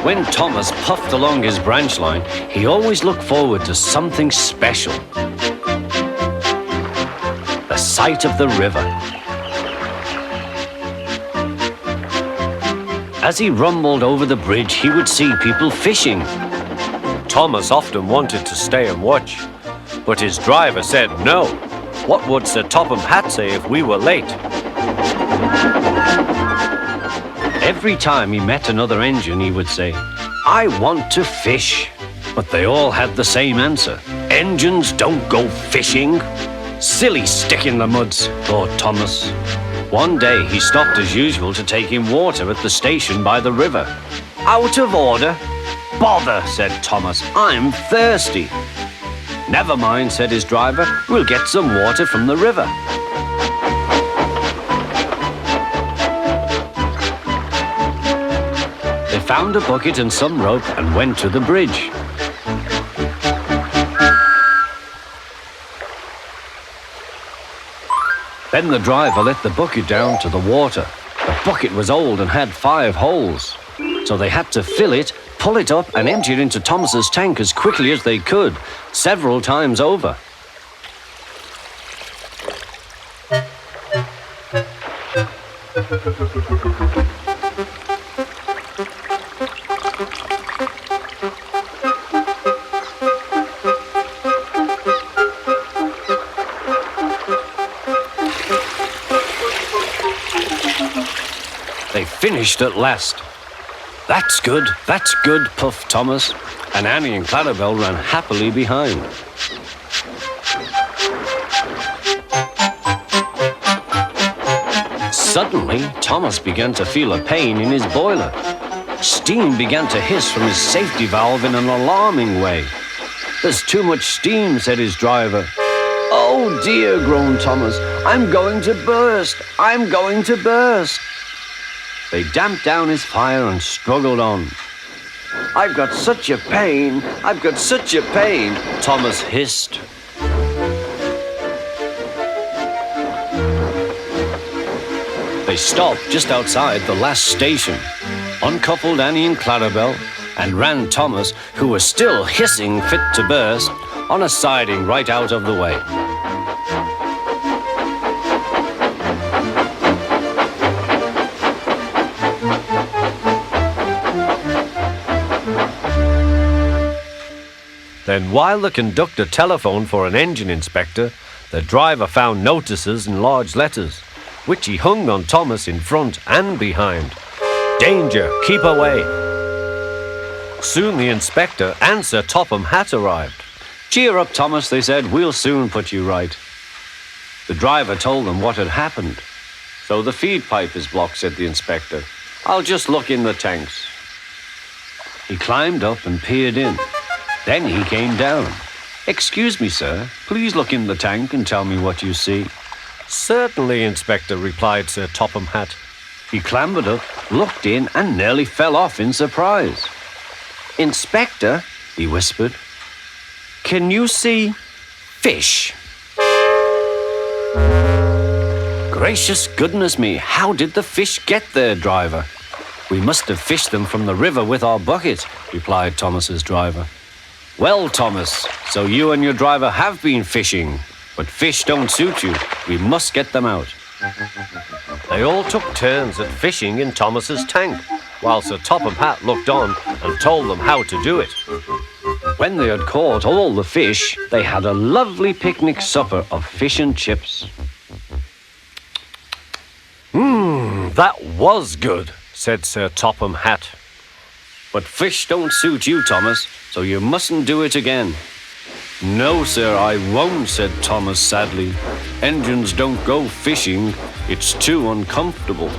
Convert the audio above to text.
When Thomas puffed along his branch line, he always looked forward to something special. The sight of the river. As he rumbled over the bridge, he would see people fishing. Thomas often wanted to stay and watch, but his driver said no. What would Sir Topham Hatt say if we were late? Every time he met another engine, he would say, "I want to fish." But they all had the same answer. "Engines don't go fishing." Silly stick in the muds, thought Thomas. One day he stopped as usual to take in water at the station by the river. "Out of order?" "Bother," said Thomas, "I'm thirsty." "Never mind," said his driver, "we'll get some water from the river." They found a bucket and some rope and went to the bridge. Then the driver let the bucket down to the water. The bucket was old and had 5 holes. So they had to fill it, pull it up and empty it into Thomas's tank as quickly as they could, several times over. They finished at last. That's good, puffed Thomas, and Annie and Clarabelle ran happily behind. Suddenly, Thomas began to feel a pain in his boiler. Steam began to hiss from his safety valve in an alarming way. "There's too much steam," said his driver. "Oh dear," groaned Thomas, "I'm going to burst, I'm going to burst." They damped down his fire and struggled on. "I've got such a pain, I've got such a pain," Thomas hissed. They stopped just outside the last station, uncoupled Annie and Clarabelle, and ran Thomas, who was still hissing fit to burst, on a siding right out of the way. Then while the conductor telephoned for an engine inspector, the driver found notices in large letters, which he hung on Thomas in front and behind. "Danger, keep away." Soon the inspector and Sir Topham Hatt arrived. "Cheer up, Thomas," they said, "we'll soon put you right." The driver told them what had happened. "So the feed pipe is blocked," said the inspector. "I'll just look in the tanks." He climbed up and peered in. Then he came down. "Excuse me, sir, please look in the tank and tell me what you see." "Certainly, Inspector," replied Sir Topham Hatt. He clambered up, looked in, and nearly fell off in surprise. "Inspector," he whispered, "can you see fish?" "Gracious goodness me, how did the fish get there, driver?" "We must have fished them from the river with our bucket," replied Thomas's driver. "Well, Thomas, so you and your driver have been fishing, but fish don't suit you. We must get them out." They all took turns at fishing in Thomas's tank, while Sir Topham Hatt looked on and told them how to do it. When they had caught all the fish, they had a lovely picnic supper of fish and chips. That was good," said Sir Topham Hatt. "But fish don't suit you, Thomas, so you mustn't do it again." "No, sir, I won't," said Thomas sadly. "Engines don't go fishing. It's too uncomfortable."